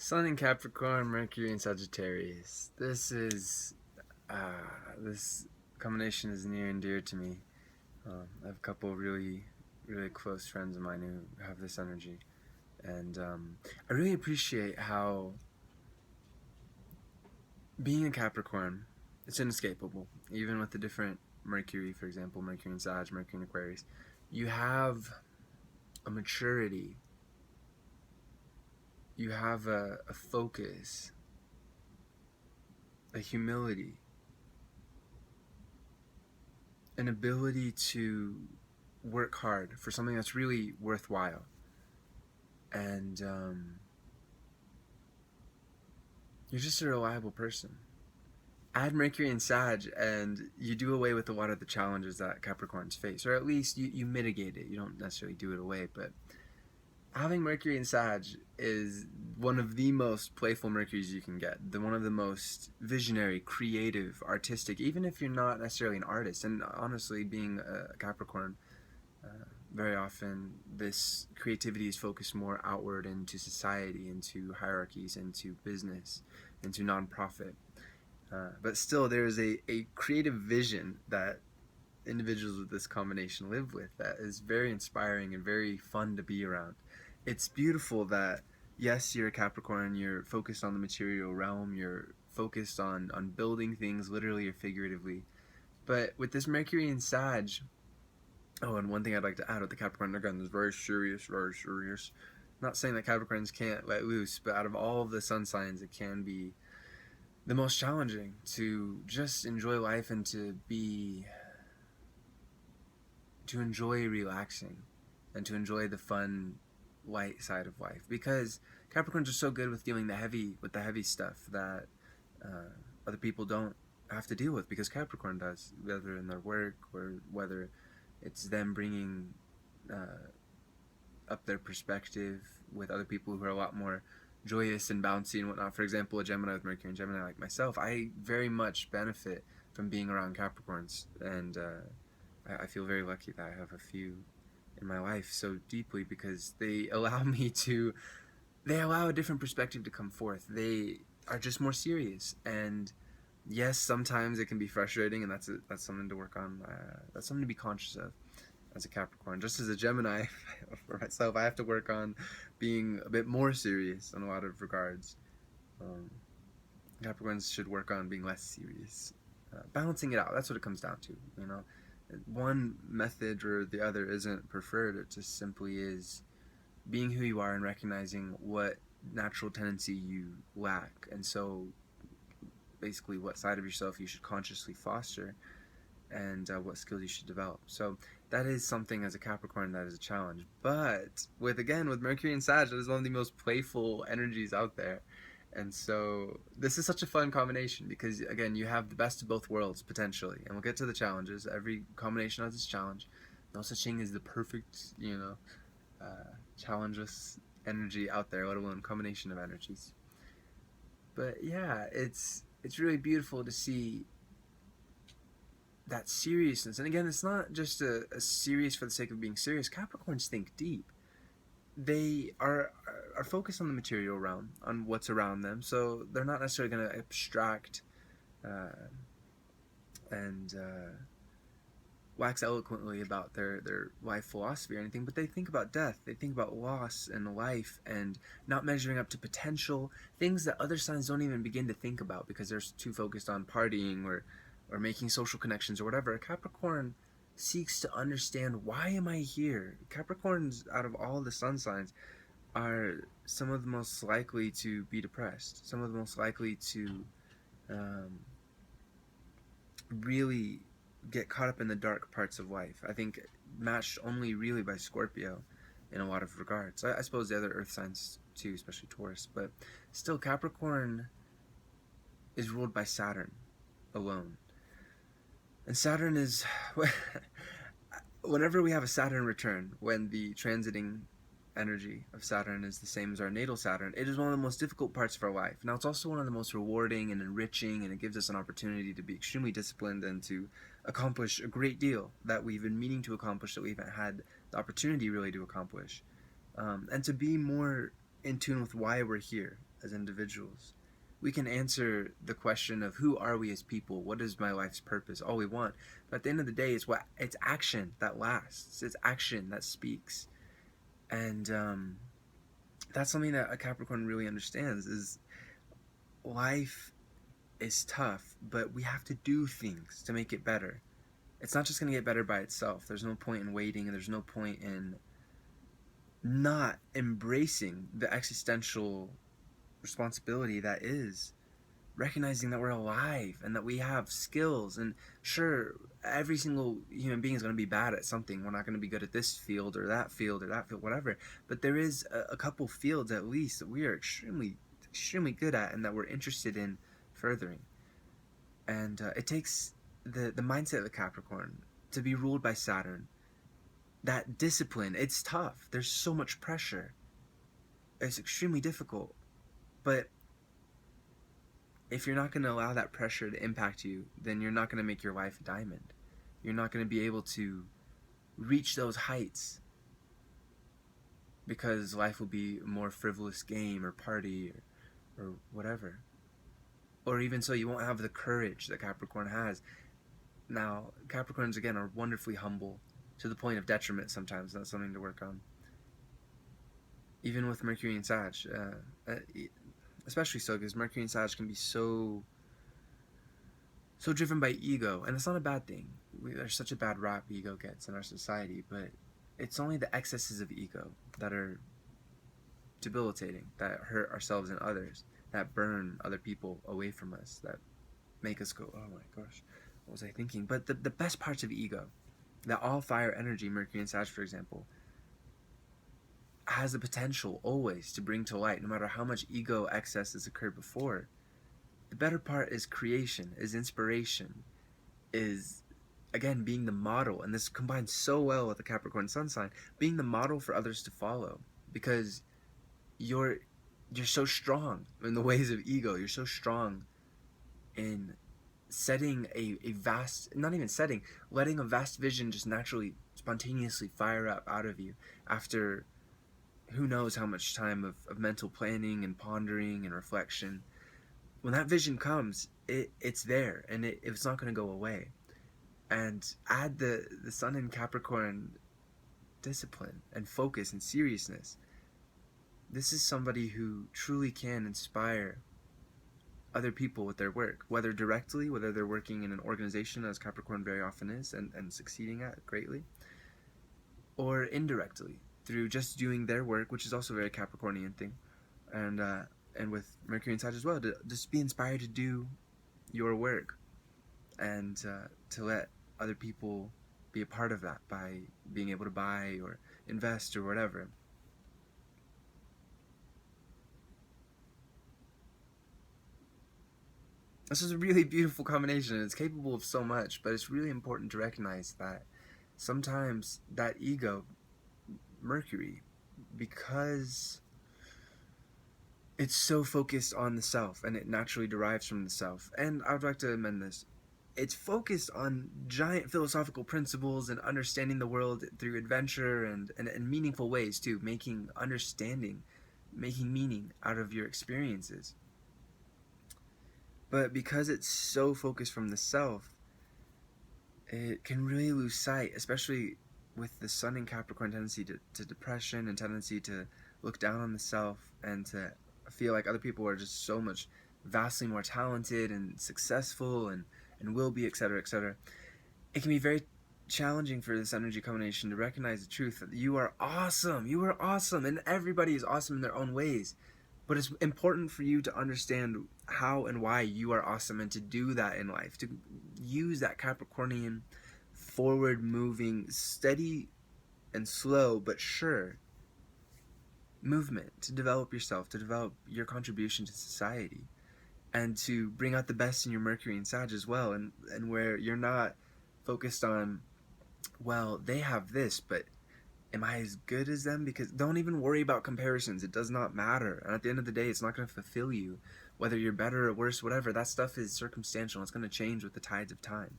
Sun in Capricorn, Mercury in Sagittarius. This combination is near and dear to me. I have a couple of really close friends of mine who have this energy, and I really appreciate how being a Capricorn, it's inescapable. Even with the different Mercury, for example, Mercury in Sag, Mercury in Aquarius, you have a maturity, you have a focus, a humility, an ability to work hard for something that's really worthwhile. And you're just a reliable person. Add Mercury and Sag, and you do away with a lot of the challenges that Capricorns face, or at least you mitigate it. You don't necessarily do it away, but having Mercury and Sag is one of the most playful Mercuries you can get. One of the most visionary, creative, artistic, even if you're not necessarily an artist. And honestly, being a Capricorn, very often this creativity is focused more outward into society, into hierarchies, into business, into nonprofit. But still, there is a creative vision that individuals with this combination live with that is very inspiring and very fun to be around. It's beautiful that, yes, you're a Capricorn, you're focused on the material realm, you're focused on building things literally or figuratively. But with this Mercury and Sag, oh, and one thing I'd like to add with the Capricorn, again, is very serious, very serious. I'm not saying that Capricorns can't let loose, but out of all of the sun signs, it can be the most challenging to just enjoy life and to enjoy relaxing and to enjoy the fun, light side of life. Because Capricorns are so good with dealing with the heavy stuff that other people don't have to deal with, because Capricorn does, whether in their work or whether it's them bringing up their perspective with other people who are a lot more joyous and bouncy and whatnot. For example, a Gemini with Mercury and Gemini like myself, I very much benefit from being around Capricorns, and I feel very lucky that I have a few in my life so deeply, because they allow they allow a different perspective to come forth. They are just more serious, and yes, sometimes it can be frustrating, and that's something to work on. That's something to be conscious of as a Capricorn. Just as a Gemini, for myself, I have to work on being a bit more serious in a lot of regards. Um, Capricorns should work on being less serious, balancing it out. That's what it comes down to. One method or the other isn't preferred. It just simply is being who you are and recognizing what natural tendency you lack, and so basically what side of yourself you should consciously foster, and what skills you should develop. So that is something as a Capricorn that is a challenge. But with Mercury and Sag, that is one of the most playful energies out there. And so this is such a fun combination, because again, you have the best of both worlds potentially. And we'll get to the challenges. Every combination has its challenge. No such thing as the perfect, challengeless energy out there, let alone combination of energies. But yeah, it's really beautiful to see that seriousness. And again, it's not just a serious for the sake of being serious. Capricorns think deep. They are focused on the material realm, on what's around them. So they're not necessarily going to abstract and wax eloquently about their life philosophy or anything, but they think about death. They think about loss and life and not measuring up to potential, things that other signs don't even begin to think about because they're too focused on partying or making social connections or whatever. A Capricorn seeks to understand, why am I here? Capricorns, out of all the sun signs, are some of the most likely to be depressed, some of the most likely to really get caught up in the dark parts of life. I think matched only really by Scorpio in a lot of regards. I suppose the other earth signs too, especially Taurus, but still Capricorn is ruled by Saturn alone. And Saturn is, whenever we have a Saturn return, when the transiting energy of Saturn is the same as our natal Saturn, it is one of the most difficult parts of our life. Now, it's also one of the most rewarding and enriching, and it gives us an opportunity to be extremely disciplined and to accomplish a great deal that we've been meaning to accomplish, that we haven't had the opportunity really to accomplish. And to be more in tune with why we're here. as individuals. We can answer the question of who are we as people, what is my life's purpose, all we want. But at the end of the day, it's action that lasts. It's action that speaks. And that's something that a Capricorn really understands is life is tough, but we have to do things to make it better. It's not just going to get better by itself. There's no point in waiting, and there's no point in not embracing the existential responsibility that is recognizing that we're alive and that we have skills. And sure, every single human being is going to be bad at something. We're not going to be good at this field or that field or that field, whatever. But there is a couple fields at least that we are extremely good at and that we're interested in furthering. And it takes the mindset of a Capricorn to be ruled by Saturn. That discipline, it's tough. There's so much pressure. It's extremely difficult. But if you're not going to allow that pressure to impact you, then you're not going to make your life a diamond. You're not going to be able to reach those heights because life will be a more frivolous game or party or whatever. Or even so, you won't have the courage that Capricorn has. Now, Capricorns, again, are wonderfully humble to the point of detriment sometimes. That's something to work on. Even with Mercury and Sag, especially so, because Mercury and Sag can be so driven by ego, and it's not a bad thing. There's such a bad rap ego gets in our society, but it's only the excesses of ego that are debilitating, that hurt ourselves and others, that burn other people away from us, that make us go, oh my gosh, what was I thinking? But the best parts of ego, that all fire energy, Mercury and Sag, for example, has the potential always to bring to light, no matter how much ego excess has occurred before. The better part is creation, is inspiration, is, again, being the model. And this combines so well with the Capricorn sun sign, being the model for others to follow. Because you're so strong in the ways of ego. You're so strong in setting a vast, not even setting, letting a vast vision just naturally, spontaneously fire up out of you after who knows how much time of mental planning and pondering and reflection. When that vision comes, it's there, and it's not going to go away. And add the sun in Capricorn discipline and focus and seriousness. This is somebody who truly can inspire other people with their work, whether directly, whether they're working in an organization, as Capricorn very often is, and succeeding at greatly, or indirectly, through just doing their work, which is also a very Capricornian thing, and with Mercury and Sag as well, to just be inspired to do your work, and to let other people be a part of that by being able to buy or invest or whatever. This is a really beautiful combination. It's capable of so much, but it's really important to recognize that sometimes that ego, Mercury, because it's so focused on the self and it naturally derives from the self. And I would like to amend this. It's focused on giant philosophical principles and understanding the world through adventure and meaningful ways too, making meaning out of your experiences. But because it's so focused from the self, it can really lose sight, especially with the sun in Capricorn tendency to depression and tendency to look down on the self and to feel like other people are just so much vastly more talented and successful and will be, etc., etc. It can be very challenging for this energy combination to recognize the truth that you are awesome, and everybody is awesome in their own ways. But it's important for you to understand how and why you are awesome and to do that in life, to use that Capricornian forward moving, steady and slow but sure movement to develop yourself, to develop your contribution to society, and to bring out the best in your Mercury and Sag as well, and where you're not focused on, well, they have this, but am I as good as them? Because don't even worry about comparisons. It does not matter. And at the end of the day, it's not going to fulfill you. Whether you're better or worse, whatever, that stuff is circumstantial. It's going to change with the tides of time.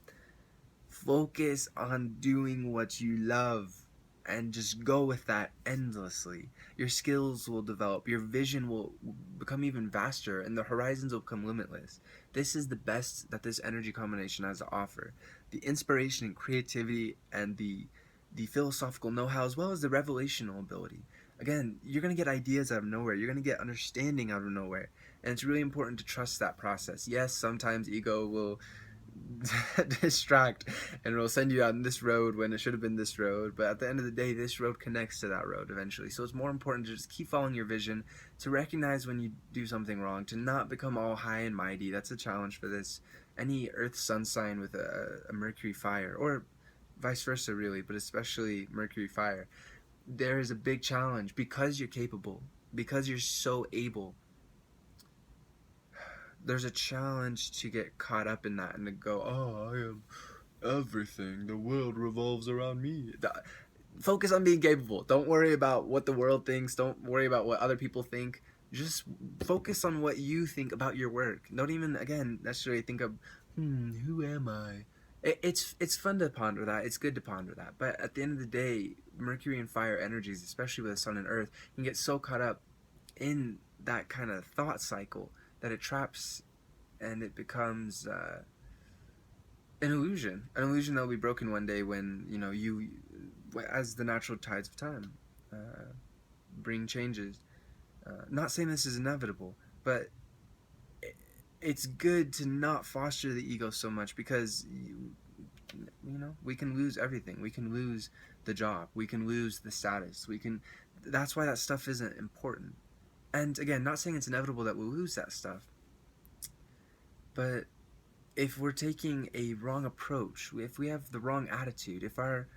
Focus on doing what you love and just go with that endlessly. Your skills will develop, your vision will become even vaster, and the horizons will become limitless. This is the best that this energy combination has to offer. The inspiration and creativity and the philosophical know-how, as well as the revelational ability. Again, you're going to get ideas out of nowhere. You're going to get understanding out of nowhere. And it's really important to trust that process. Yes, sometimes ego will distract and it'll send you on this road when it should have been this road, but at the end of the day, this road connects to that road eventually. So it's more important to just keep following your vision, to recognize when you do something wrong, to not become all high and mighty. That's a challenge for this any earth sun sign with a Mercury fire, or vice versa really, but especially Mercury fire. There is a big challenge because you're capable, because you're so able. There's a challenge to get caught up in that and to go, oh, I am everything. The world revolves around me. Focus on being capable. Don't worry about what the world thinks. Don't worry about what other people think. Just focus on what you think about your work. Don't even, again, necessarily think of, who am I? It's fun to ponder that. It's good to ponder that. But at the end of the day, Mercury and fire energies, especially with the sun and earth, can get so caught up in that kind of thought cycle that it traps and it becomes an illusion that will be broken one day when you as the natural tides of time bring changes. Not saying this is inevitable, but it's good to not foster the ego so much, because we can lose everything. We can lose the job, we can lose the status, that's why that stuff isn't important. And again, not saying it's inevitable that we'll lose that stuff, but if we're taking a wrong approach, if we have the wrong attitude, if our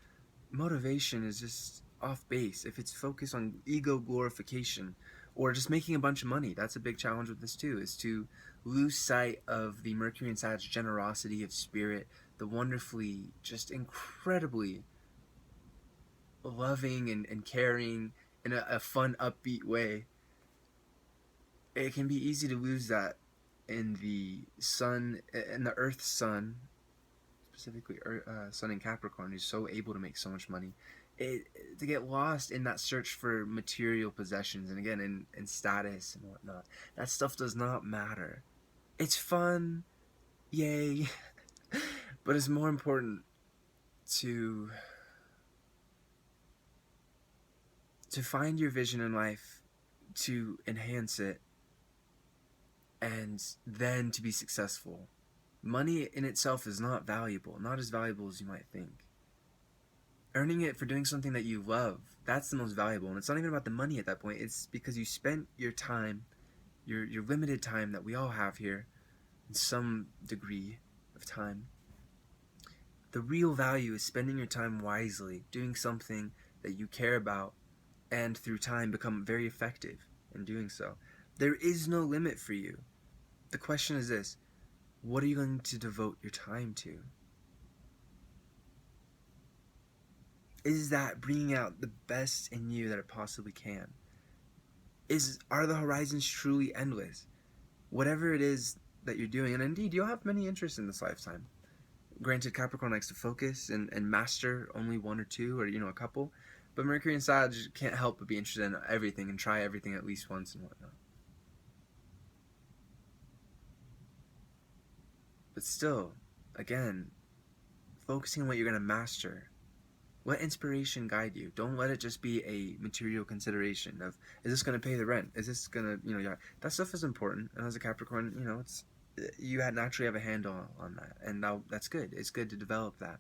motivation is just off base, if it's focused on ego glorification or just making a bunch of money, that's a big challenge with this too, is to lose sight of the Mercury and Sag generosity of spirit, the wonderfully, just incredibly loving and caring in a fun, upbeat way. It can be easy to lose that in the sun, in the Earth sun, specifically Sun in Capricorn, who's so able to make so much money, to get lost in that search for material possessions, and again in status and whatnot. That stuff does not matter. It's fun, yay, but it's more important to find your vision in life, to enhance it, and then to be successful. Money in itself is not valuable, not as valuable as you might think. Earning it for doing something that you love, that's the most valuable. And it's not even about the money at that point. It's because you spent your time, your limited time that we all have here, in some degree of time. The real value is spending your time wisely, doing something that you care about, and through time become very effective in doing so. There is no limit for you. The question is this: what are you going to devote your time to? Is that bringing out the best in you that it possibly can? Are the horizons truly endless? Whatever it is that you're doing, and indeed you'll have many interests in this lifetime. Granted, Capricorn likes to focus and master only one or two, or a couple, but Mercury and Sag can't help but be interested in everything and try everything at least once and whatnot. But still, again, focusing on what you're going to master. Let inspiration guide you. Don't let it just be a material consideration of, is this going to pay the rent? Is this going to, that stuff is important. And as a Capricorn, you naturally have a handle on that. And that's good. It's good to develop that.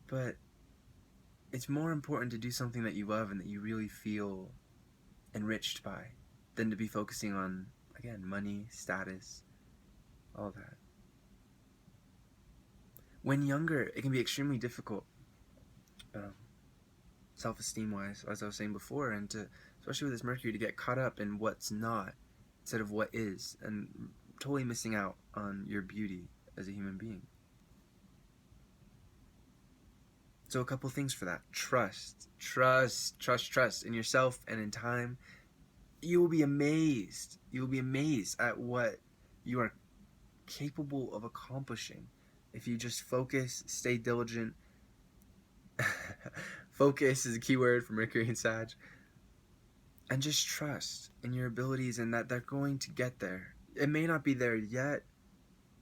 But it's more important to do something that you love and that you really feel enriched by than to be focusing on, again, money, status, all that. When younger, it can be extremely difficult, self-esteem wise, as I was saying before, and especially with this Mercury, to get caught up in what's not instead of what is, and totally missing out on your beauty as a human being. So a couple things for that: trust in yourself and in time. You will be amazed at what you are capable of accomplishing if you just focus, stay diligent, Focus is a key word for Mercury and Sag. And just trust in your abilities and that they're going to get there. It may not be there yet.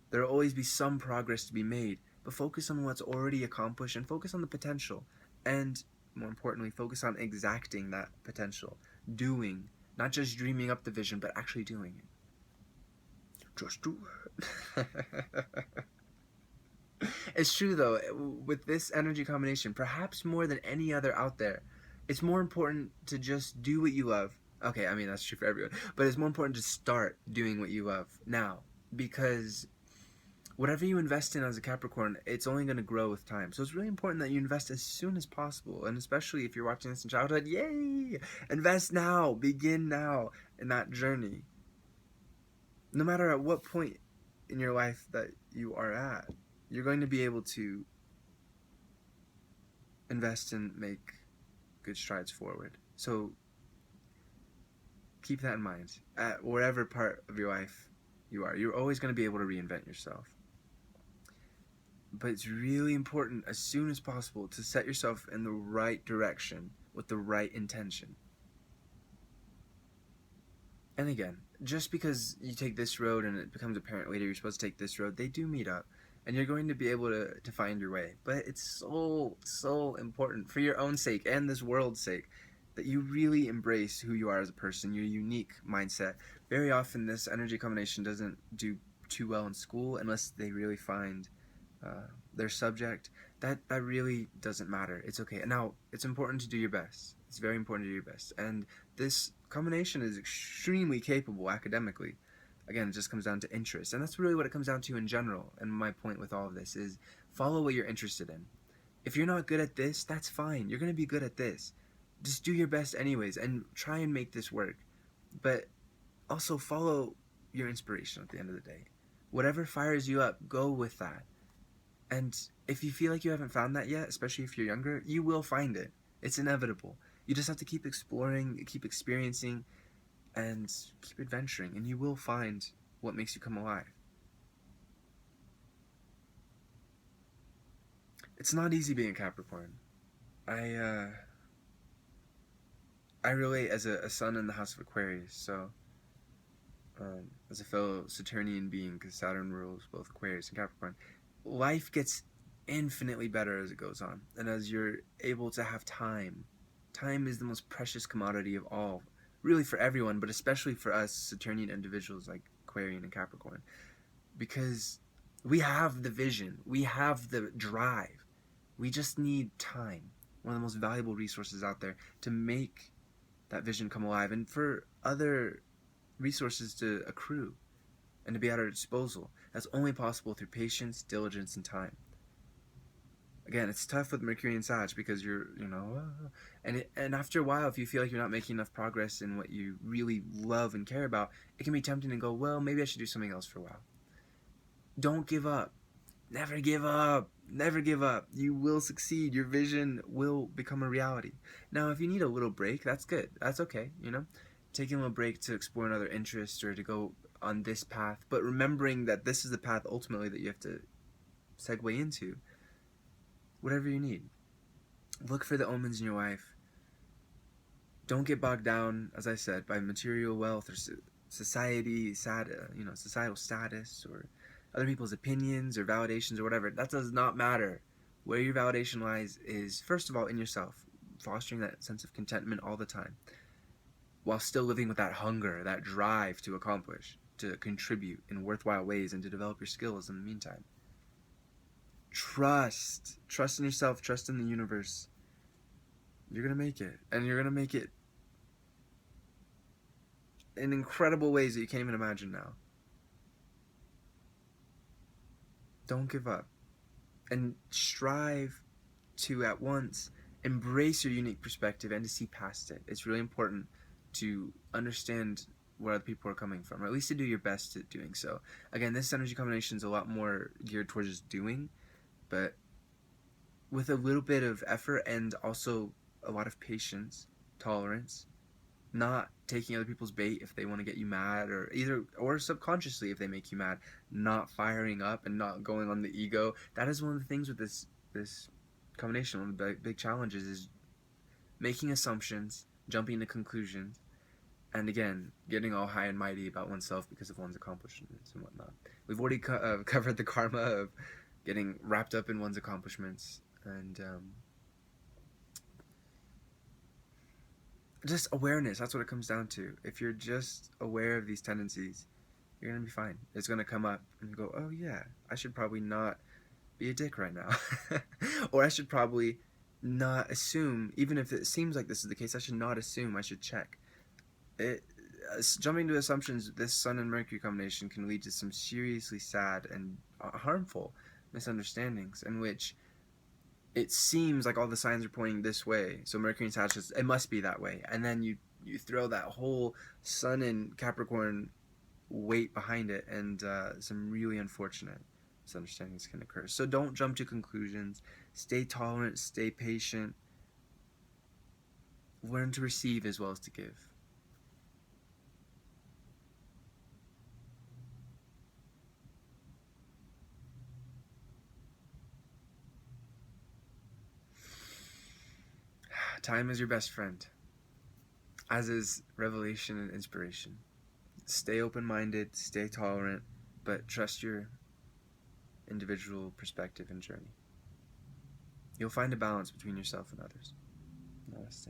There will always be some progress to be made. But focus on what's already accomplished and focus on the potential. And more importantly, focus on exacting that potential. Doing. Not just dreaming up the vision, but actually doing it. Just do it. It's true though, with this energy combination, perhaps more than any other out there, it's more important to just do what you love. Okay, I mean, that's true for everyone, but it's more important to start doing what you love now, because whatever you invest in as a Capricorn, it's only going to grow with time. So it's really important that you invest as soon as possible, and especially if you're watching this in childhood, yay! Invest now, begin now in that journey. No matter at what point in your life that you are at, you're going to be able to invest and make good strides forward. So keep that in mind. At wherever part of your life you are, you're always going to be able to reinvent yourself. But it's really important as soon as possible to set yourself in the right direction with the right intention. And again, just because you take this road and it becomes apparent later you're supposed to take this road, they do meet up. And you're going to be able to find your way. But it's so important for your own sake and this world's sake that you really embrace who you are as a person, your unique mindset. Very often this energy combination doesn't do too well in school unless they really find their subject. That really doesn't matter. It's okay. Now, it's important to do your best. It's very important to do your best. And this combination is extremely capable academically. Again, it just comes down to interest. And that's really what it comes down to in general. And my point with all of this is follow what you're interested in. If you're not good at this, that's fine. You're going to be good at this. Just do your best anyways and try and make this work. But also follow your inspiration at the end of the day. Whatever fires you up, go with that. And if you feel like you haven't found that yet, especially if you're younger, you will find it. It's inevitable. You just have to keep exploring, keep experiencing, and keep adventuring, and you will find what makes you come alive. It's not easy being a Capricorn. I relate as a sun in the house of Aquarius, so as a fellow Saturnian being, because Saturn rules both Aquarius and Capricorn, life gets infinitely better as it goes on, and as you're able to have time. Time is the most precious commodity of all, really for everyone, but especially for us Saturnian individuals like Aquarian and Capricorn, because we have the vision, we have the drive, we just need time, one of the most valuable resources out there, to make that vision come alive and for other resources to accrue and to be at our disposal. That's only possible through patience, diligence, and time. Again, it's tough with Mercury and Sag because and after a while, if you feel like you're not making enough progress in what you really love and care about, it can be tempting to go, well, maybe I should do something else for a while. Don't give up. Never give up. Never give up. You will succeed. Your vision will become a reality. Now, if you need a little break, that's good. That's okay, Taking a little break to explore another interest or to go on this path, but remembering that this is the path ultimately that you have to segue into. Whatever you need. Look for the omens in your life. Don't get bogged down, as I said, by material wealth or society, societal status or other people's opinions or validations or whatever. That does not matter. Where your validation lies is, first of all, in yourself, fostering that sense of contentment all the time, while still living with that hunger, that drive to accomplish, to contribute in worthwhile ways, and to develop your skills in the meantime. Trust in yourself, trust in the universe. You're gonna make it, and you're gonna make it in incredible ways that you can't even imagine now. Don't give up, and strive to at once embrace your unique perspective and to see past it. It's really important to understand where other people are coming from, or at least to do your best at doing so. Again, this energy combination is a lot more geared towards just doing, but with a little bit of effort and also a lot of patience, tolerance, not taking other people's bait if they want to get you mad, or subconsciously if they make you mad, not firing up and not going on the ego. That is one of the things with this combination. One of the big challenges is making assumptions, jumping to conclusions, and again, getting all high and mighty about oneself because of one's accomplishments and whatnot. We've already covered the karma of getting wrapped up in one's accomplishments, and just awareness. That's what it comes down to. If you're just aware of these tendencies, you're going to be fine. It's going to come up and you go, oh yeah, I should probably not be a dick right now. Or I should probably not assume, even if it seems like this is the case, I should not assume, I should check. Jumping to assumptions, this Sun and Mercury combination can lead to some seriously sad and harmful misunderstandings in which it seems like all the signs are pointing this way. So Mercury and Sagittarius, it must be that way. And then you throw that whole Sun and Capricorn weight behind it, and some really unfortunate misunderstandings can occur. So don't jump to conclusions. Stay tolerant, stay patient. Learn to receive as well as to give. Time is your best friend, as is revelation and inspiration. Stay open-minded, stay tolerant, but trust your individual perspective and journey. You'll find a balance between yourself and others. Namaste.